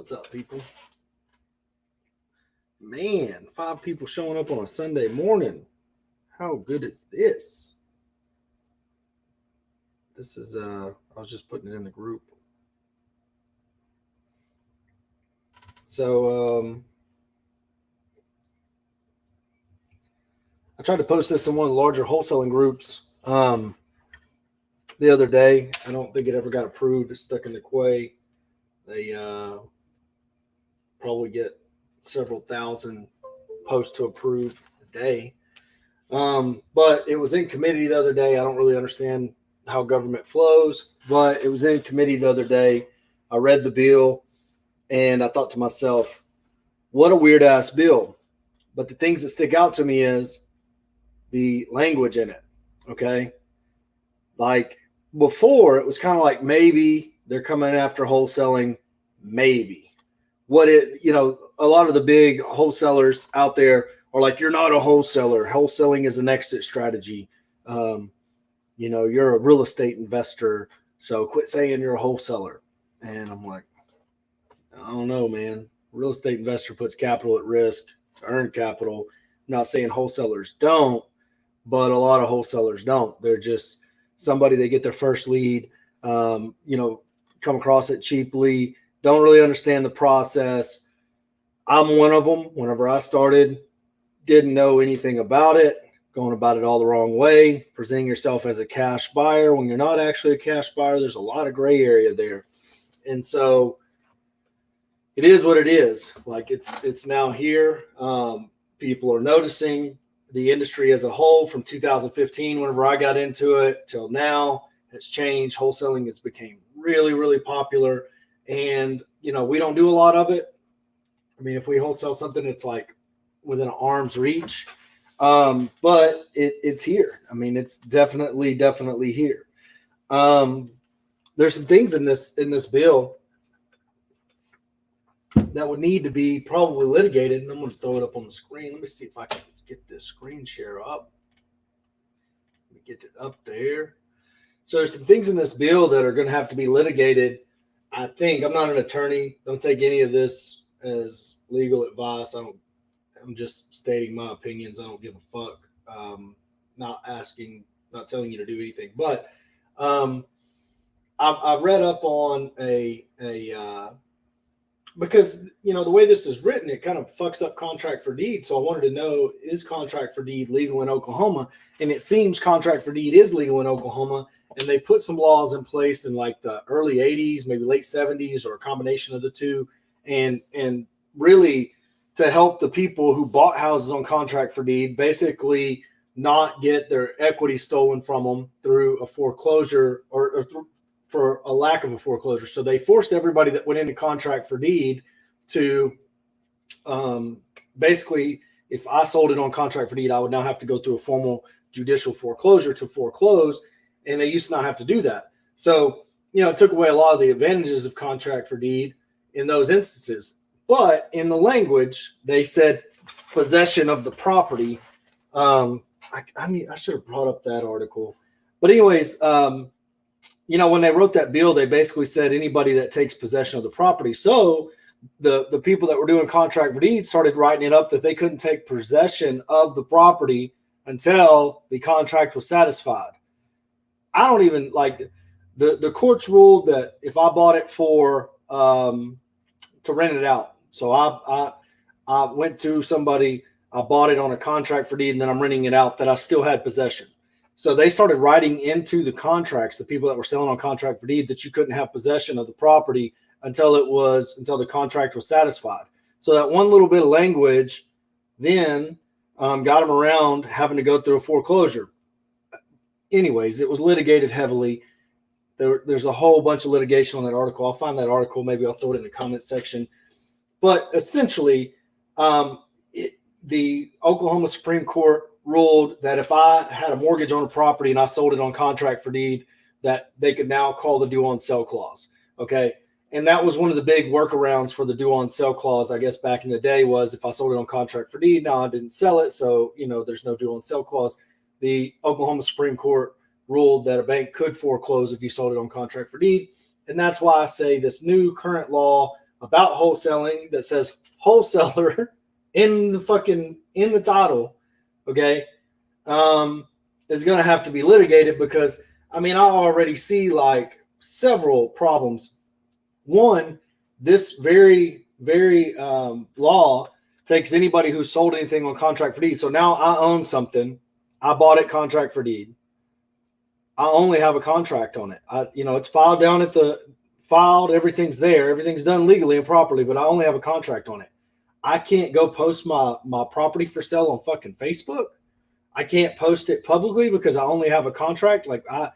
What's up, people? Man, 5 people showing up on a Sunday morning. How good is this? This is I was just putting it in the group. So I tried to post this in one of the larger wholesaling groups the other day. I don't think it ever got approved. It's stuck in the quay. They probably get several thousand posts to approve a day. But it was in committee the other day. I don't really understand how government flows, but it was in committee the other day. I read the bill and I thought to myself, what a weird ass bill. But the things that stick out to me is the language in it. Okay. Like before, it was kind of like maybe they're coming after wholesaling, maybe. A lot of the big wholesalers out there are like, you're not a wholesaler. Wholesaling is an exit strategy. You're a real estate investor, so quit saying you're a wholesaler. And I'm like, I don't know, man. Real estate investor puts capital at risk to earn capital. I'm not saying wholesalers don't, but a lot of wholesalers don't. They're just somebody, they get their first lead, come across it cheaply, don't really understand the process. I'm one of them. Whenever I started, didn't know anything about it, going about it all the wrong way, presenting yourself as a cash buyer when you're not actually a cash buyer. There's a lot of gray area there. And so it is what it is. Like it's now here. People are noticing. The industry as a whole from 2015, whenever I got into it, till now has changed. Wholesaling has become really, really popular. And, we don't do a lot of it. I mean, if we wholesale something, it's like within an arm's reach. But it's here. I mean, it's definitely here. There's some things in this bill that would need to be probably litigated. And I'm going to throw it up on the screen. Let me see if I can get this screen share up. Let me get it up there. So there's some things in this bill that are going to have to be litigated. I think I'm not an attorney. Don't take any of this as legal advice. I'm just stating my opinions. I don't give a fuck. Not telling you to do anything. But I read up on because, the way this is written, it kind of fucks up contract for deed. So I wanted to know, is contract for deed legal in Oklahoma? And it seems contract for deed is legal in Oklahoma. And they put some laws in place in like the early 80s, maybe late 70s, or a combination of the two. And really to help the people who bought houses on contract for deed basically not get their equity stolen from them through a foreclosure or for a lack of a foreclosure. So they forced everybody that went into contract for deed to basically, if I sold it on contract for deed, I would now have to go through a formal judicial foreclosure to foreclose. And they used to not have to do that. So, it took away a lot of the advantages of contract for deed in those instances. But in the language, they said possession of the property. I should have brought up that article. But anyways, when they wrote that bill, they basically said anybody that takes possession of the property. So the people that were doing contract for deed started writing it up that they couldn't take possession of the property until the contract was satisfied. I don't even like the courts ruled that if I bought it for to rent it out. So I went to somebody, I bought it on a contract for deed, and then I'm renting it out, that I still had possession. So they started writing into the contracts, the people that were selling on contract for deed, that you couldn't have possession of the property until the contract was satisfied. So that one little bit of language then got them around having to go through a foreclosure. Anyways, it was litigated heavily. There's a whole bunch of litigation on that article. I'll find that article. Maybe I'll throw it in the comment section. But essentially, the Oklahoma Supreme Court ruled that if I had a mortgage on a property and I sold it on contract for deed, that they could now call the due on sale clause. Okay. And that was one of the big workarounds for the due on sale clause, I guess, back in the day, was if I sold it on contract for deed, now I didn't sell it. So, there's no due on sale clause. The Oklahoma Supreme Court ruled that a bank could foreclose if you sold it on contract for deed. And that's why I say this new current law about wholesaling that says wholesaler in the title, okay, is going to have to be litigated because, I mean, I already see like several problems. One, this very law takes anybody who sold anything on contract for deed. So now I own something. I bought it contract for deed. I only have a contract on it. It's filed down at filed. Everything's there. Everything's done legally and properly, but I only have a contract on it. I can't go post my property for sale on fucking Facebook. I can't post it publicly because I only have a contract. I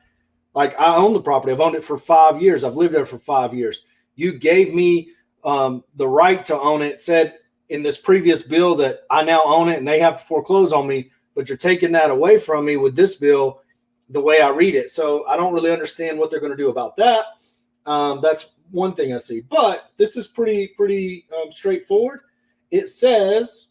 own the property. I've owned it for 5 years. I've lived there for 5 years. You gave me the right to own it. Said in this previous bill that I now own it and they have to foreclose on me, but you're taking that away from me with this bill, the way I read it. So I don't really understand what they're going to do about that. That's one thing I see. But this is pretty straightforward. It says,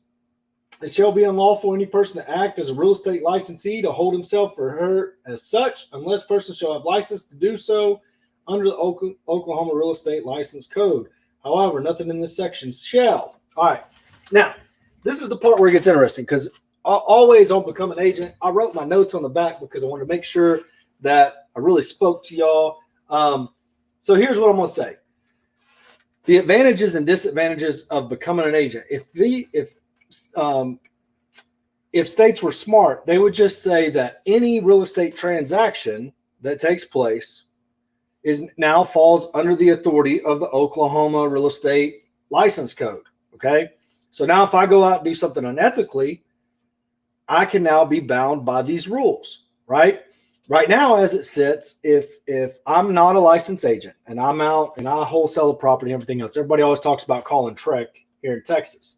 it shall be unlawful for any person to act as a real estate licensee to hold himself or her as such, unless person shall have license to do so under the Oklahoma Real Estate License Code. However, nothing in this section shall. All right. Now, this is the part where it gets interesting because always on Become an Agent, I wrote my notes on the back because I wanted to make sure that I really spoke to y'all. So here's what I'm going to say. The advantages and disadvantages of becoming an agent. If states were smart, they would just say that any real estate transaction that takes place now falls under the authority of the Oklahoma Real Estate License Code. Okay. So now if I go out and do something unethically, I can now be bound by these rules, right? Right now, as it sits, if I'm not a licensed agent and I'm out and I wholesale a property and everything else, everybody always talks about calling Trek here in Texas.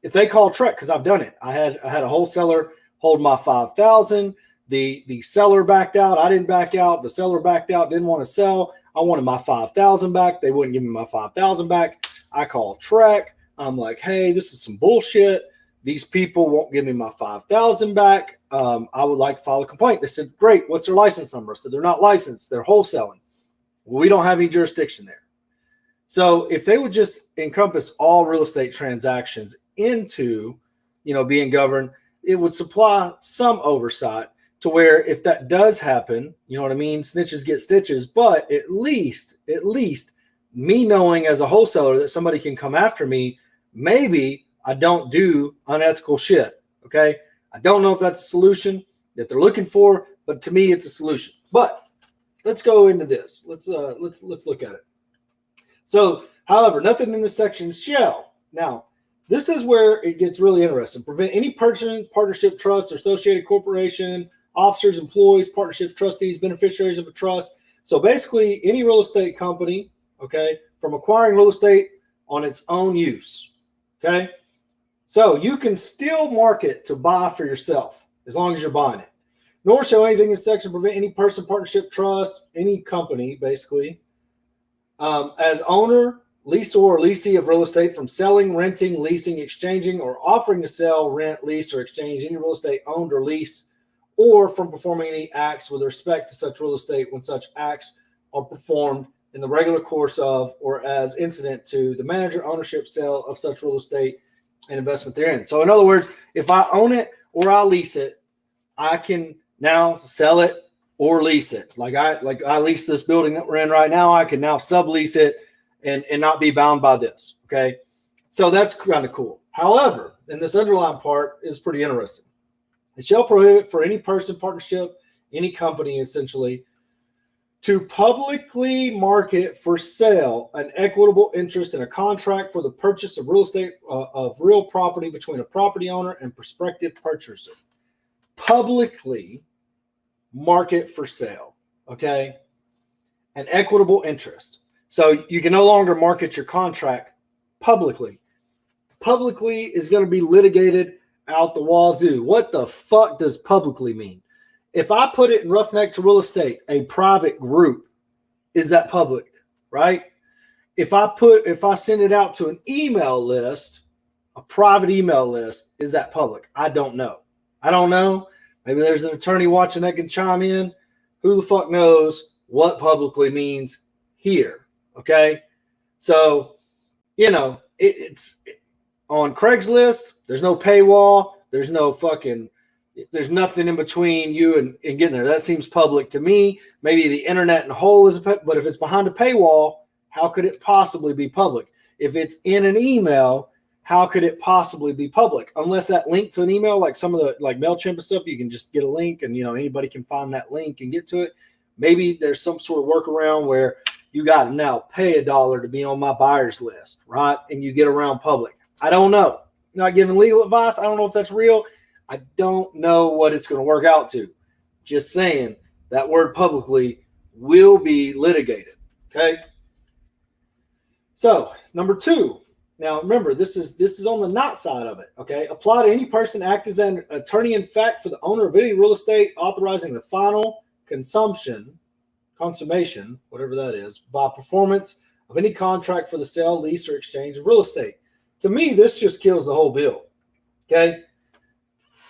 If they call Trek, because I've done it, I had a wholesaler hold my $5,000. The seller backed out. I didn't back out. The seller backed out. Didn't want to sell. I wanted my $5,000 back. They wouldn't give me my $5,000 back. I called Trek. I'm like, hey, this is some bullshit. These people won't give me my $5,000 back. I would like to file a complaint. They said, great. What's their license number? I said, they're not licensed. They're wholesaling. Well, we don't have any jurisdiction there. So if they would just encompass all real estate transactions into, being governed, it would supply some oversight to where if that does happen, you know what I mean? Snitches get stitches, but at least me knowing as a wholesaler that somebody can come after me, maybe I don't do unethical shit. Okay. I don't know if that's a solution that they're looking for, but to me, it's a solution. But let's go into this. Let's look at it. So, however, nothing in this section shall. Now, this is where it gets really interesting. Prevent any person, partnership, trust, associated corporation, officers, employees, partnerships, trustees, beneficiaries of a trust. So basically, any real estate company, okay, from acquiring real estate on its own use. Okay. So you can still market to buy for yourself as long as you're buying it. Nor shall anything in this section prevent any person, partnership, trust, any company, basically, as owner, leaseor, or leasee of real estate from selling, renting, leasing, exchanging, or offering to sell, rent, lease, or exchange any real estate owned or leased, or from performing any acts with respect to such real estate when such acts are performed in the regular course of or as incident to the manager, ownership, sale of such real estate and investment therein. So in other words, if I own it or I lease it, I can now sell it or lease it. Like I lease this building that we're in right now, I can now sublease it and not be bound by this. Okay. So that's kind of cool. However, and this underlying part is pretty interesting. It shall prohibit for any person, partnership, any company essentially to publicly market for sale an equitable interest in a contract for the purchase of real estate of real property between a property owner and prospective purchaser. Publicly market for sale, okay? An equitable interest. So you can no longer market your contract publicly. Publicly is going to be litigated out the wazoo. What the fuck does publicly mean? If I put it in Roughneck to Real Estate, a private group, is that public, right? If I send it out to an email list, a private email list, is that public? I don't know. Maybe there's an attorney watching that can chime in. Who the fuck knows what publicly means here, okay? So it's on Craigslist. There's no paywall. There's nothing in between you and getting there. That seems public to me. Maybe the internet in whole is, but if it's behind a paywall, how could it possibly be public? If it's in an email, how could it possibly be public? Unless that link to an email, like some of the like MailChimp and stuff, you can just get a link and anybody can find that link and get to it. Maybe there's some sort of workaround where you got to now pay $1 to be on my buyer's list, right? And you get around public. I don't know. Not giving legal advice. I don't know if that's real. I don't know what it's going to work out to. Just saying that word publicly will be litigated. Okay. So number 2. Now remember, this is on the not side of it. Okay. Apply to any person act as an attorney in fact for the owner of any real estate, authorizing the final consummation, whatever that is, by performance of any contract for the sale, lease, or exchange of real estate. To me, this just kills the whole bill. Okay.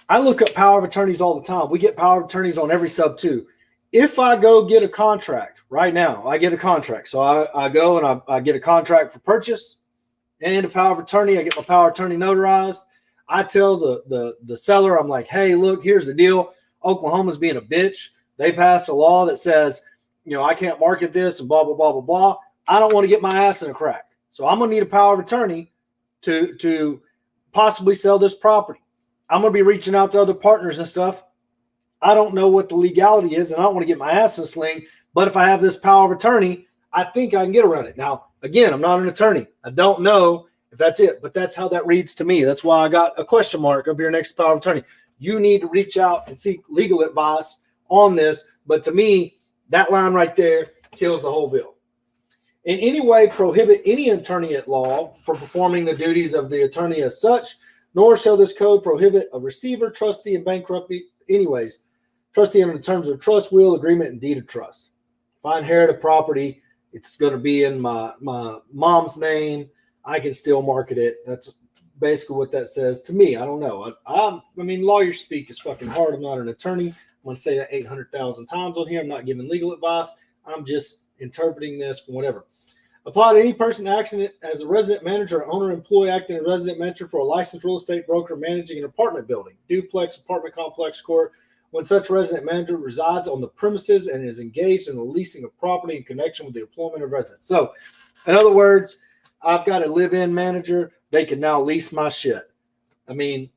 I look up power of attorneys all the time. We get power of attorneys on every sub too. If I go get a contract right now, I get a contract. So I go and I get a contract for purchase and a power of attorney. I get my power of attorney notarized. I tell the seller, I'm like, hey, look, here's the deal. Oklahoma's being a bitch. They passed a law that says, I can't market this and blah, blah, blah, blah, blah. I don't want to get my ass in a crack. So I'm going to need a power of attorney to possibly sell this property. I'm going to be reaching out to other partners and stuff. I don't know what the legality is, and I don't want to get my ass in a sling. But if I have this power of attorney, I think I can get around it. Now, again, I'm not an attorney. I don't know if that's it, but that's how that reads to me. That's why I got a question mark up here next to power of attorney. You need to reach out and seek legal advice on this. But to me, that line right there kills the whole bill. In any way, prohibit any attorney at law from performing the duties of the attorney as such, nor shall this code prohibit a receiver, trustee, and bankruptcy. Anyways, trustee under the terms of trust, will, agreement, and deed of trust. If I inherit a property, it's going to be in my mom's name. I can still market it. That's basically what that says to me. I don't know. I mean, lawyer speak is fucking hard. I'm not an attorney. I'm going to say that 800,000 times on here. I'm not giving legal advice. I'm just interpreting this from whatever. Apply to any person acting as a resident manager or owner employee acting as a resident manager for a licensed real estate broker managing an apartment building, duplex, apartment complex, court, when such resident manager resides on the premises and is engaged in the leasing of property in connection with the employment of residents. So, in other words, I've got a live-in manager. They can now lease my shit. I mean,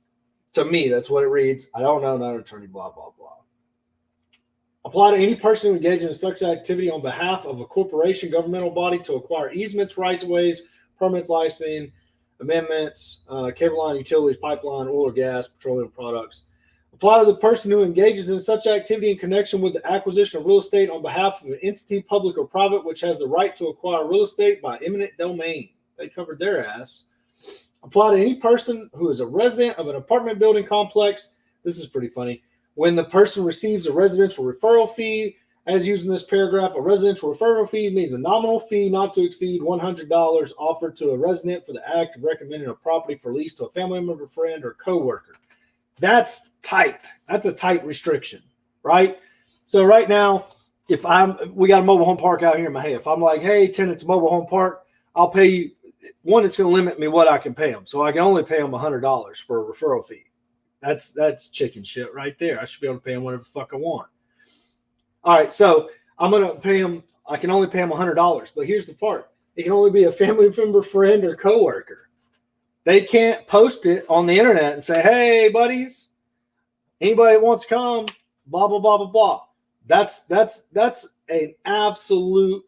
to me, that's what it reads. I don't know, not an attorney, blah, blah, blah. Apply to any person who engages in such activity on behalf of a corporation, governmental body to acquire easements, rights-of-ways, permits, licensing, amendments, cable line, utilities, pipeline, oil or gas, petroleum products. Apply to the person who engages in such activity in connection with the acquisition of real estate on behalf of an entity, public or private, which has the right to acquire real estate by eminent domain. They covered their ass. Apply to any person who is a resident of an apartment building complex. This is pretty funny. When the person receives a residential referral fee, as used in this paragraph, a residential referral fee means a nominal fee not to exceed $100 offered to a resident for the act of recommending a property for lease to a family member, friend, or coworker. That's tight. That's a tight restriction, right? So right now, we got a mobile home park out here in my head. If I'm like, hey, tenant's a mobile home park, I'll pay you. One, it's going to limit me what I can pay them. So I can only pay them $100 for a referral fee. That's chicken shit right there. I should be able to pay them whatever the fuck I want. All right, so I'm going to pay them. I can only pay them $100. But here's the part. It can only be a family member, friend, or coworker. They can't post it on the internet and say, hey, buddies, anybody that wants to come, blah, blah, blah, blah, blah. That's an absolute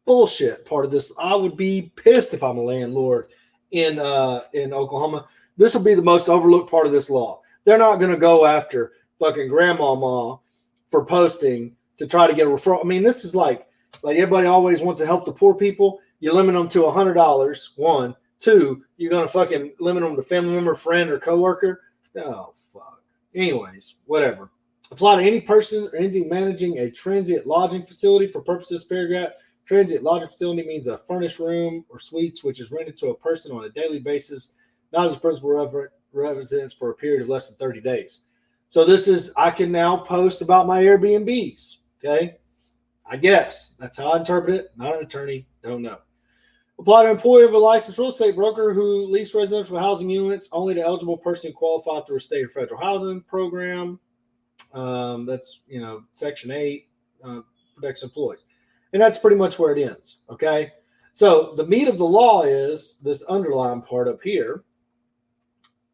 bullshit part of this. I would be pissed if I'm a landlord in Oklahoma. This will be the most overlooked part of this law. They're not going to go after fucking grandmama for posting to try to get a referral. I mean, this is like everybody always wants to help the poor people. You limit them to $100, one. Two, you're going to fucking limit them to family member, friend, or coworker. Oh, fuck. Anyways, whatever. Apply to any person or entity managing a transient lodging facility for purposes of this paragraph. Transient lodging facility means a furnished room or suites which is rented to a person on a daily basis, not as a principal residence for a period of less than 30 days. So this is, I can now post about my Airbnbs, okay? I guess. That's how I interpret it. Not an attorney. Don't know. Apply to employee of a licensed real estate broker who lease residential housing units only to eligible person who qualify through a state or federal housing program. That's, Section 8, protects employees. And that's pretty much where it ends, okay? So the meat of the law is this underlying part up here,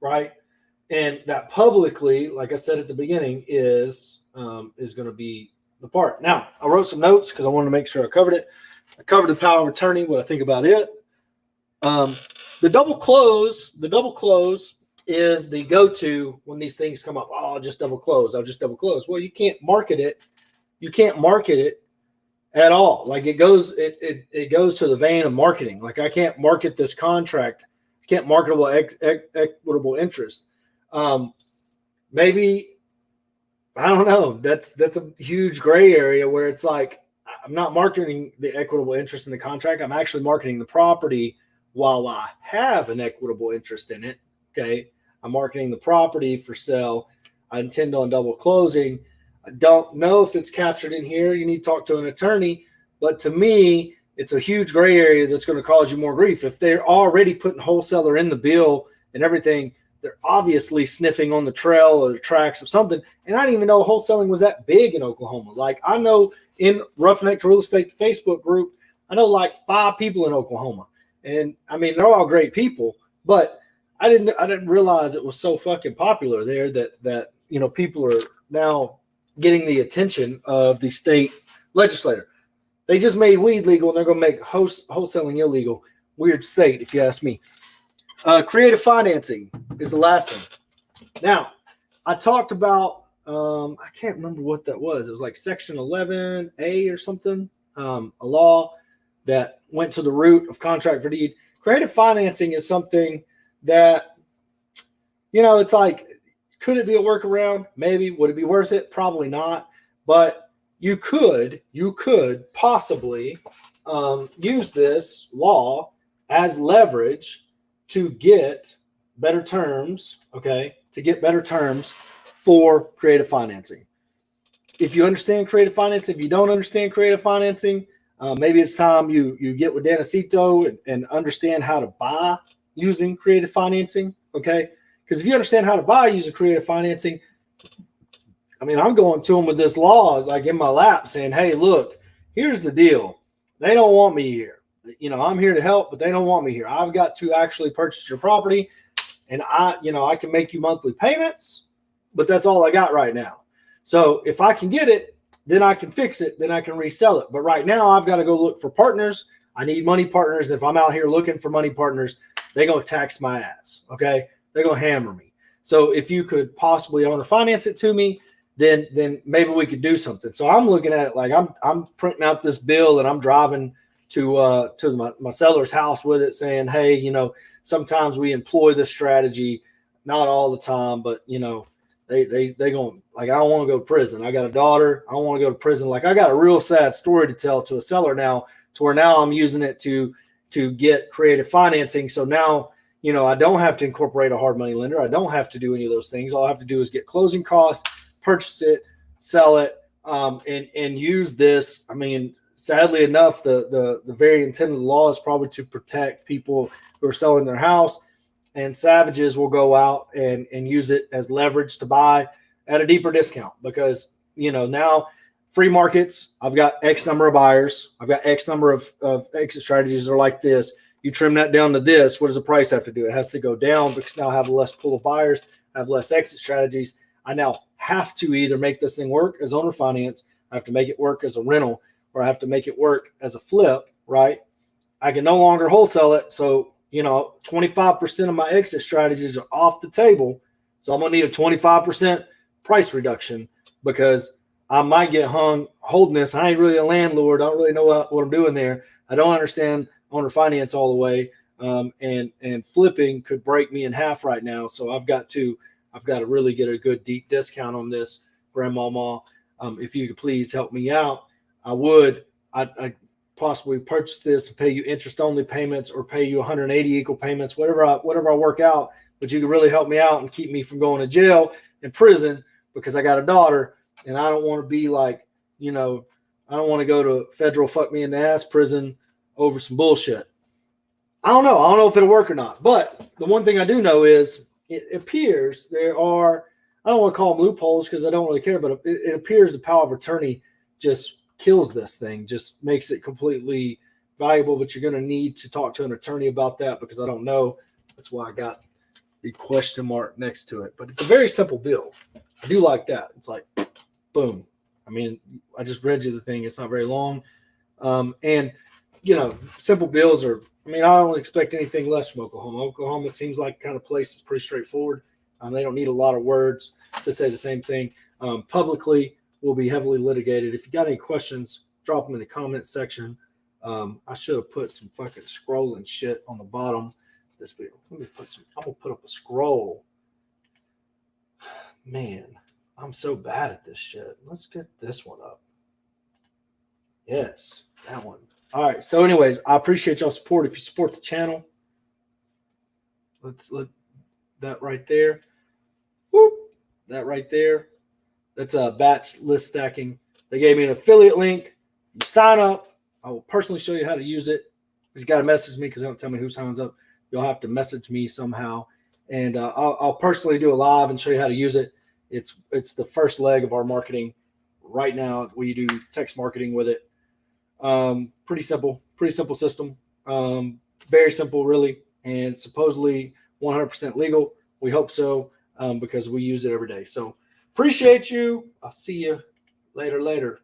right? And that publicly, like I said at the beginning, is going to be the part. Now, I wrote some notes because I wanted to make sure I covered it. I covered the power of attorney, what I think about it. The double close is the go-to when these things come up. Oh, I'll just double close. Well, you can't market it. You can't market it at all. Like it goes to the vein of marketing. Like I can't market this contract. I can't marketable equitable interest. Maybe, I don't know. That's a huge gray area where it's like, I'm not marketing the equitable interest in the contract. I'm actually marketing the property while I have an equitable interest in it. Okay. I'm marketing the property for sale. I intend on double closing. I don't know if it's captured in here. You need to talk to an attorney. But to me, it's a huge gray area that's going to cause you more grief. If they're already putting wholesaler in the bill and everything, they're obviously sniffing on the trail or the tracks of something. And I didn't even know wholesaling was that big in Oklahoma. Like I know in Roughneck Real Estate, the Facebook group, I know like 5 people in Oklahoma. And I mean, they're all great people, but I didn't realize it was so fucking popular there that people are now getting the attention of the state legislator. They just made weed legal and they're going to make wholesaling illegal. Weird state, if you ask me. Creative financing is the last one. Now, I talked about, I can't remember what that was. It was like Section 11A or something, a law that went to the root of contract for deed. Creative financing is something that, it's like, could it be a workaround? Maybe. Would it be worth it? Probably not. But you could possibly use this law as leverage to get better terms, okay, for creative financing. If you understand creative financing, if you don't understand creative financing, maybe it's time you get with Danacito and understand how to buy using creative financing, okay? Because if you understand how to buy using creative financing, I mean, I'm going to them with this law like in my lap saying, hey, look, here's the deal. They don't want me here. I'm here to help, but they don't want me here. I've got to actually purchase your property, and I can make you monthly payments, but that's all I got right now. So if I can get it, then I can fix it, then I can resell it. But right now I've got to go look for partners. I need money partners. If I'm out here looking for money partners, they're going to tax my ass, okay? They're going to hammer me. So if you could possibly owner finance it to me, then maybe we could do something. So I'm looking at it like I'm printing out this bill and I'm driving to my seller's house with it saying, hey, sometimes we employ this strategy, not all the time, but they going like, I don't want to go to prison. I got a daughter. I don't want to go to prison. Like I got a real sad story to tell to a seller now, to where now I'm using it to get creative financing. So now, I don't have to incorporate a hard money lender. I don't have to do any of those things. All I have to do is get closing costs, purchase it, sell it, and use this. I mean, sadly enough, the very intent of the law is probably to protect people who are selling their house, and savages will go out and use it as leverage to buy at a deeper discount because, now free markets, I've got X number of buyers. I've got X number of exit strategies that are like this. You trim that down to this. What does the price have to do? It has to go down because now I have less pool of buyers. I have less exit strategies. I now have to either make this thing work as owner finance. I have to make it work as a rental, or I have to make it work as a flip, right? I can no longer wholesale it. So, 25% of my exit strategies are off the table. So I'm going to need a 25% price reduction because I might get hung holding this. I ain't really a landlord. I don't really know what I'm doing there. I don't understand owner finance all the way. And flipping could break me in half right now. So I've got to really get a good deep discount on this, Grandmama. If you could please help me out, I would. I possibly purchase this and pay you interest only payments or pay you 180 equal payments, whatever I work out. But you could really help me out and keep me from going to jail and prison because I got a daughter and I don't want to be like, I don't want to go to federal fuck me in the ass prison over some bullshit. I don't know. I don't know if it'll work or not. But the one thing I do know is it appears there are, I don't want to call them loopholes because I don't really care, but it appears the power of attorney just kills this thing, just makes it completely valuable. But you're going to need to talk to an attorney about that because I don't know. That's why I got the question mark next to it. But it's a very simple bill. I do like that. It's like, boom. I mean, I just read you the thing. It's not very long. And, simple bills are, I mean, I don't expect anything less from Oklahoma. Oklahoma seems like the kind of place that's pretty straightforward. They don't need a lot of words to say the same thing. Publicly will be heavily litigated. If you got any questions, drop them in the comment section. I should have put some fucking scrolling shit on the bottom of this video. I'm going to put up a scroll. Man, I'm so bad at this shit. Let's get this one up. Yes, that one. All right. So anyways, I appreciate y'all's support. If you support the channel, let's let that right there. Whoop, that right there. That's a batch list stacking. They gave me an affiliate link. You sign up. I will personally show you how to use it. You got to message me because they don't tell me who signs up. You'll have to message me somehow. And I'll personally do a live and show you how to use it. It's the first leg of our marketing right now. We do text marketing with it. Pretty simple system. Very simple, really, and supposedly 100% legal. We hope so, because we use it every day. So appreciate you. I'll see you later.